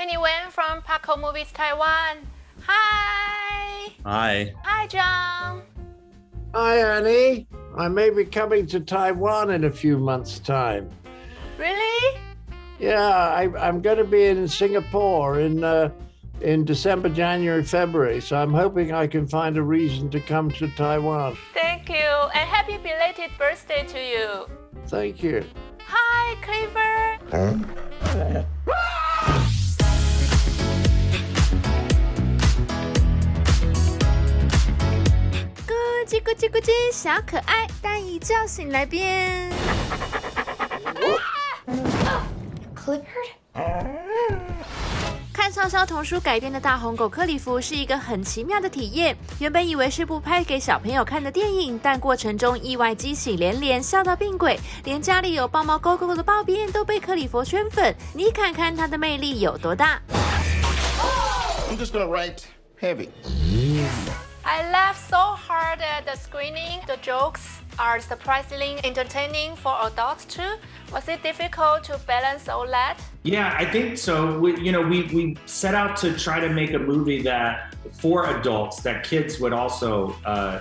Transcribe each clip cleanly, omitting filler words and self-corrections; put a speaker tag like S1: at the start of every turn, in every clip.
S1: Annie Wen from Paco Movies Taiwan. Hi.
S2: Hi.
S1: Hi, John.
S3: Hi, Annie. I may be coming to Taiwan in a few months' time.
S1: Really?
S3: Yeah, I'm going to be in Singapore in December, January, February, so I'm hoping I can find a reason to come to Taiwan.
S1: Thank you, and happy belated birthday to you.
S3: Thank you.
S1: Hi, Clifford. 咕叽咕叽咕叽，小可爱，但一觉醒来变。Clifford。看畅销童书改编的《大红狗克里弗》是一个很奇妙的体验。原本以为是部拍给小朋友看的电影，但过程中意外惊喜连连，笑到病鬼，连家里有豹猫狗狗的豹边都被克里弗圈粉。你看看他的魅力有多大。
S4: I'm just gonna write heavy.
S1: I laughed so hard at the screening. The jokes are surprisingly entertaining for adults too. Was it difficult to balance all that?
S2: Yeah, I think so. We set out to try to make a movie that for adults that kids would also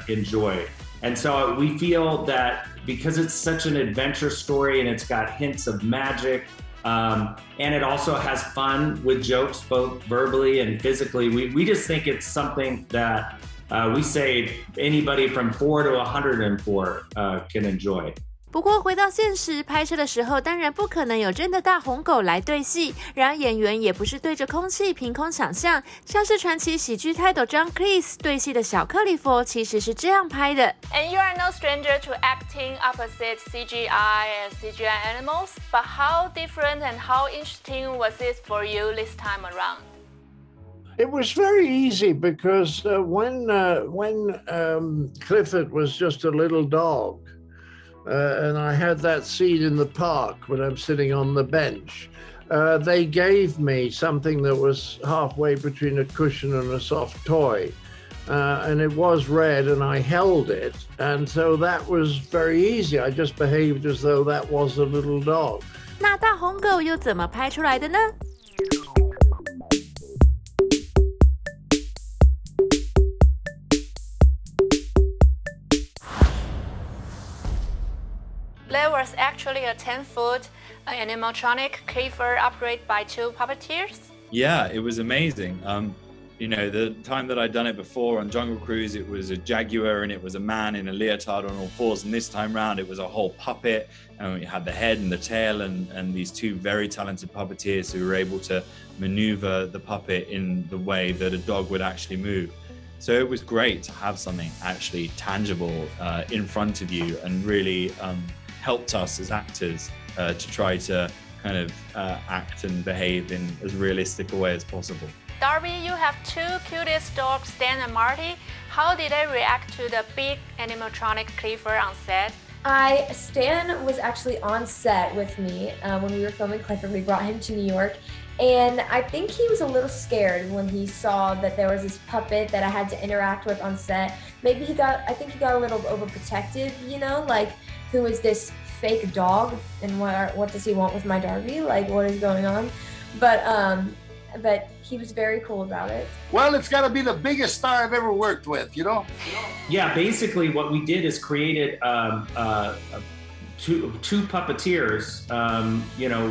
S2: enjoy. And so we feel that because it's such an adventure story and it's got hints of magic, and it also has fun with jokes, both verbally and physically, we just think it's something that we say anybody from 4 to 104 can enjoy.
S1: 不过回到现实，拍摄的时候当然不可能有真的大红狗来对戏，然而演员也不是对着空气凭空想象，像是传奇喜剧泰斗 John Cleese 对戏的小克里弗其实是这样拍的。And you are no stranger to acting opposite CGI and CGI animals, but how different and how interesting was it for you this time around?
S3: It was very easy because when Clifford was just a little dog, and I had that scene in the park when I'm sitting on the bench, they gave me something that was halfway between a cushion and a soft toy. And it was red and I held it. And so that was very easy. I just behaved as though that was a little dog.
S1: 那大红狗又怎么拍出来的呢？There was actually a 10-foot animatronic Clifford operated by 2 puppeteers.
S2: Yeah, it was amazing. The time that I'd done it before on Jungle Cruise, it was a jaguar and it was a man in a leotard on all fours. And this time round, it was a whole puppet. And we had the head and the tail and these 2 very talented puppeteers who were able to maneuver the puppet in the way that a dog would actually move. So it was great to have something actually tangible in front of you and really helped us as actors to try to kind of act and behave in as realistic a way as possible.
S1: Darby, you have 2 cutest dogs, Stan and Marty. How did they react to the big animatronic Clifford on set?
S5: Stan was actually on set with me when we were filming Clifford. We brought him to New York, and I think he was a little scared when he saw that there was this puppet that I had to interact with on set. Maybe I think he got a little overprotective, like, who is this fake dog and what does he want with my Darby? Like, what is going on? But he was very cool about it.
S4: Well, it's got to be the biggest star I've ever worked with,
S2: Yeah, basically what we did is created two puppeteers,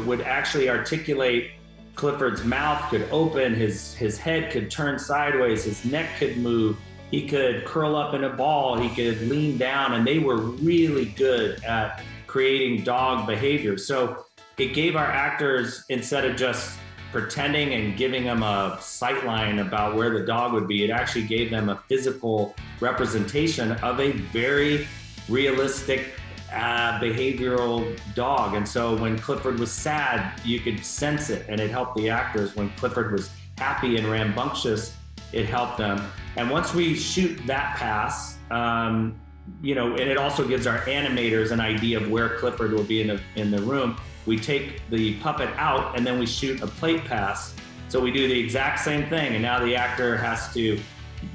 S2: would actually articulate. Clifford's mouth could open, his head could turn sideways, his neck could move, he could curl up in a ball, he could lean down, and they were really good at creating dog behavior. So it gave our actors, instead of just pretending and giving them a sight line about where the dog would be, it actually gave them a physical representation of a very realistic behavioral dog. And so when Clifford was sad, you could sense it, and it helped the actors. When Clifford was happy and rambunctious, it helped them. And once we shoot that pass, and it also gives our animators an idea of where Clifford will be in the room, we take the puppet out and then we shoot a plate pass. So we do the exact same thing, and now the actor has to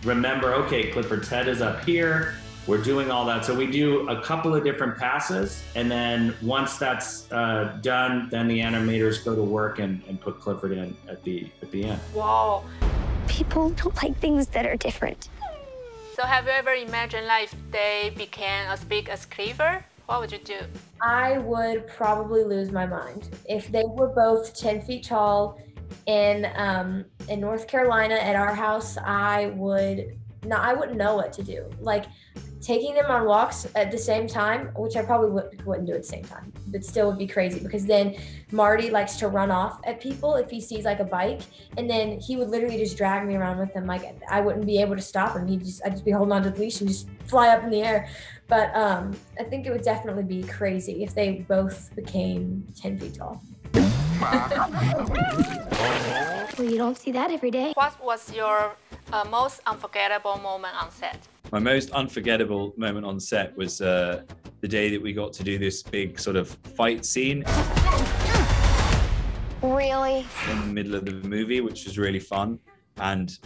S2: remember, okay, Clifford's head is up here, we're doing all that. So we do a couple of different passes, and then once that's done, then the animators go to work and put Clifford in at the end.
S1: Wow.
S6: People don't like things that are different.
S1: So have you ever imagined like if they became as big as Clifford? What would you do?
S5: I would probably lose my mind. If they were both 10 feet tall in North Carolina at our house, I wouldn't know what to do. Like taking them on walks at the same time, which I probably wouldn't do at the same time, but still would be crazy because then Marty likes to run off at people if he sees like a bike, and then he would literally just drag me around with him. Like I wouldn't be able to stop him. I'd just be holding onto the leash and just fly up in the air. But I think it would definitely be crazy if they both became 10 feet tall.
S6: Well, you don't see that every day.
S1: What was your most unforgettable moment on set?
S7: My most unforgettable moment on set was the day that we got to do this big sort of fight scene.
S6: Really?
S7: In the middle of the movie, which was really fun. And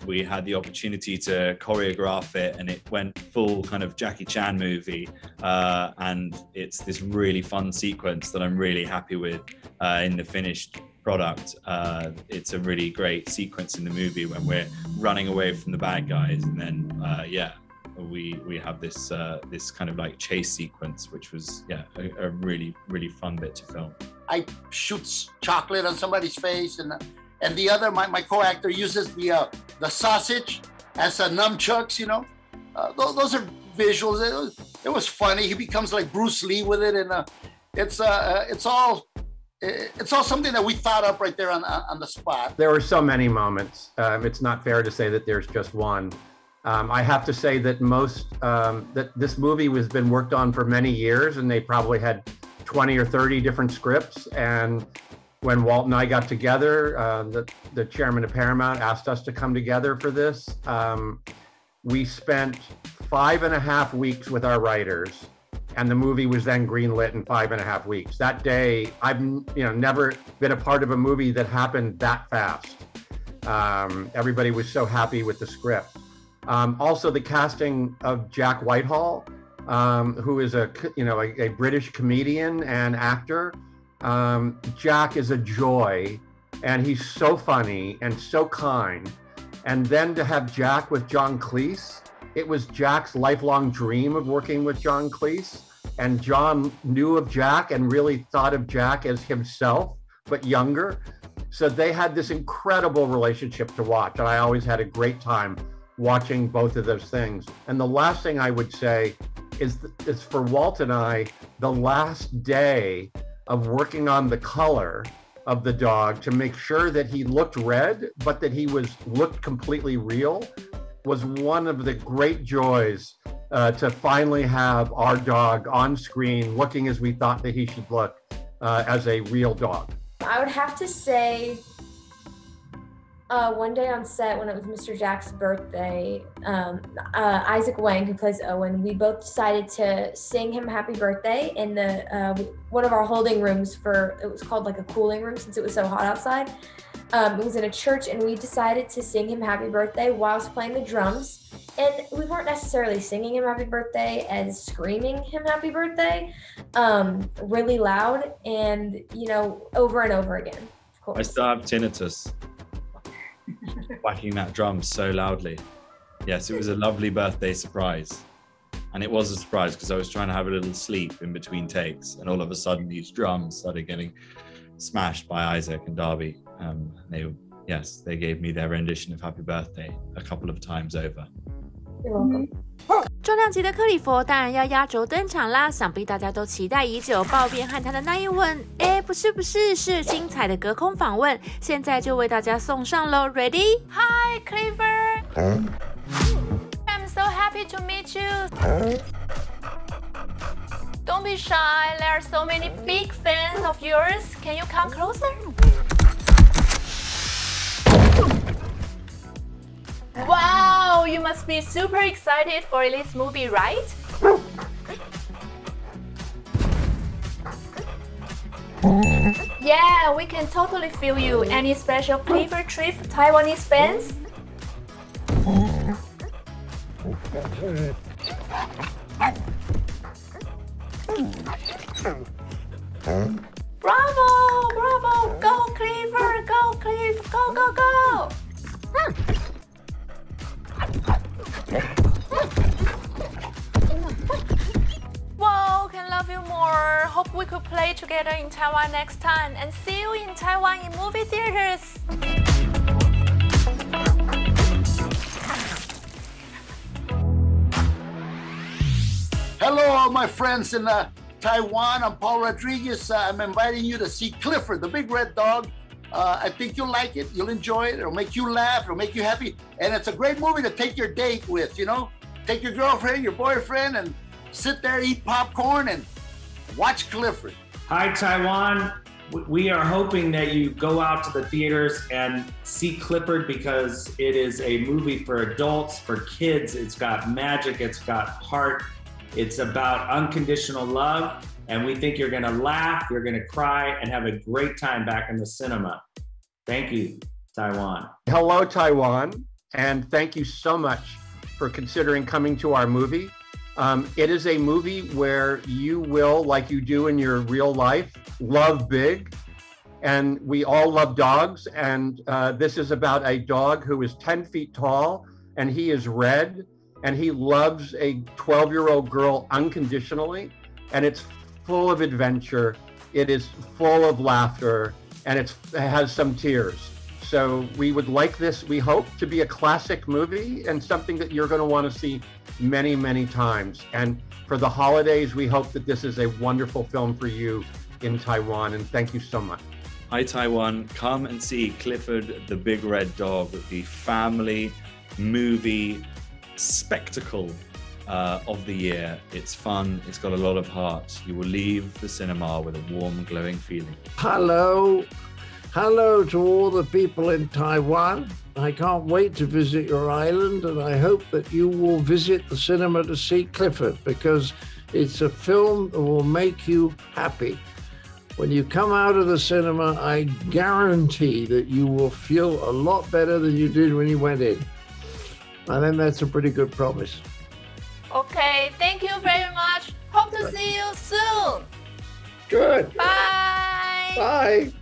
S7: we had the opportunity to choreograph it, and it went full kind of Jackie Chan movie. And it's this really fun sequence that I'm really happy with in the finished product. It's a really great sequence in the movie when we're running away from the bad guys, and then we have this this kind of like chase sequence, which was a really fun bit to film.
S4: I shoot chocolate on somebody's face, and the other, my co-actor uses the sausage as a nunchucks, you know. Those are visuals. It was funny. He becomes like Bruce Lee with it, and it's all something that we thought up right there on the spot.
S8: There were so many moments. It's not fair to say that there's just one. I have to say that that this movie has been worked on for many years, and they probably had 20 or 30 different scripts. And when Walt and I got together, the chairman of Paramount asked us to come together for this. We spent 5.5 weeks with our writers, and the movie was then greenlit in 5.5 weeks. That day, I've never been a part of a movie that happened that fast. Everybody was so happy with the script. Also, the casting of Jack Whitehall, who is a British comedian and actor. Jack is a joy, and he's so funny and so kind. And then to have Jack with John Cleese, it was Jack's lifelong dream of working with John Cleese. And John knew of Jack and really thought of Jack as himself, but younger. So they had this incredible relationship to watch. And I always had a great time watching both of those things. And the last thing I would say is for Walt and I, the last day of working on the color of the dog to make sure that he looked red, but that he looked completely real, was one of the great joys to finally have our dog on screen looking as we thought that he should look as a real dog.
S5: I would have to say one day on set when it was Mr. Jack's birthday, Isaac Wang, who plays Owen, we both decided to sing him happy birthday in the one of our holding rooms it was called like a cooling room since it was so hot outside. It was in a church, and we decided to sing him happy birthday whilst playing the drums. And we weren't necessarily singing him happy birthday as screaming him happy birthday, really loud and, over and over again, of course.
S7: I still have tinnitus. Whacking that drum so loudly. Yes, it was a lovely birthday surprise. And it was a surprise because I was trying to have a little sleep in between takes, and all of a sudden these drums started getting smashed by Isaac and Darby. They gave me their rendition of Happy Birthday a couple of times over.
S5: You're welcome.
S1: 重量级的克里佛当然要压轴登场啦，想必大家都期待已久，爆边和他的那一吻，不是，是精彩的隔空访问，现在就为大家送上喽 ，Ready? Hi, Clifford. I'm so happy to meet you. Don't be shy. There are so many big fans of yours. Can you come closer? Wow, you must be super excited for this movie, right? Yeah, we can totally feel you. Any special Clifford trip for Taiwanese fans? Bravo! Bravo! Go Clifford! Go Cliff! Go, go, go! Whoa, can love you more. Hope we could play together in Taiwan next time and see you in Taiwan in movie theaters.
S4: Hello, all my friends in Taiwan. I'm Paul Rodriguez. I'm inviting you to see Clifford, the Big Red Dog. I think you'll like it. You'll enjoy it. It'll make you laugh. It'll make you happy. And it's a great movie to take your date with, you know? Take your girlfriend, your boyfriend, and sit there, eat popcorn, and watch Clifford.
S2: Hi, Taiwan. We are hoping that you go out to the theaters and see Clifford because it is a movie for adults, for kids. It's got magic. It's got heart. It's about unconditional love. And we think you're going to laugh, you're going to cry, and have a great time back in the cinema. Thank you, Taiwan.
S8: Hello, Taiwan. And thank you so much for considering coming to our movie. It is a movie where you will, like you do in your real life, love big. And we all love dogs. And this is about a dog who is 10 feet tall, and he is red, and he loves a 12-year-old girl unconditionally. And it's full of adventure. It is full of laughter, and it has some tears. So we would like this, we hope, to be a classic movie and something that you're going to want to see many, many times. And for the holidays, we hope that this is a wonderful film for you in Taiwan. And thank you so much.
S7: Hi, Taiwan. Come and see Clifford the Big Red Dog, the family movie spectacle of the year. It's fun. It's got a lot of heart. You will leave the cinema with a warm, glowing feeling.
S3: Hello. Hello to all the people in Taiwan. I can't wait to visit your island, and I hope that you will visit the cinema to see Clifford, because it's a film that will make you happy. When you come out of the cinema, I guarantee that you will feel a lot better than you did when you went in. I think that's a pretty good promise.
S1: Okay, thank you very much. Hope to see you soon.
S3: Good.
S1: Bye.
S3: Bye.